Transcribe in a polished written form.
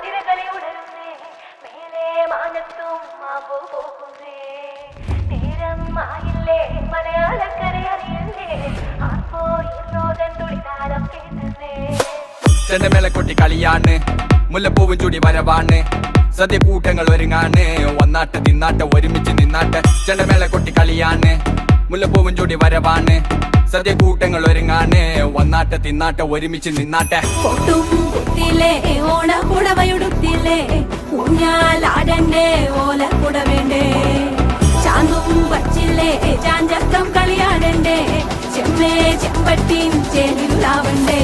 കുതിരകളെ ഉണരുന്നേ മേലെ മാനത്തും മാമ്പോ പോകുന്നേ തീരം ആയില്ലേ മലയാളക്കരെ അറിയുന്നേ ആപ്പോ ഇറോദൻ തുളിതാളം കേട്ടുന്നേ ചെണ്ടമേള കൊട്ടി കളിയാണ് മുല്ലപ്പൂവും ചൂടി വരവാണ് സദ്യ കൂട്ടങ്ങൾ ഒരുങ്ങാണ് ഒന്നാട്ട് തിന്നാട്ട് ഒരുമിച്ച് നിന്നാട്ട് ചെണ്ടമേള കൊട്ടി കളിയാണ് മുല്ലപ്പൂവും ചൂടി വരവാണ് സദ്യ കൂട്ടങ്ങൾ ഒരുങ്ങാണ് ഒന്നാട്ട് തിന്നാട്ട് ഒരുമിച്ച് നിന്നാട്ടെ പൊട്ടും കുത്തിലേ ഓണ കുടവയുടുത്തില്ലേ ഊഞ്ഞാലാടണ്ടേ ഓല കുട വേണ്ടേ ചാന്തും വച്ചില്ലേ ചാഞ്ചക്കം കളിയാടണ്ടേ ചെമ്മേ ചെമ്പട്ടിൻ ചേലിലാവണ്ടേ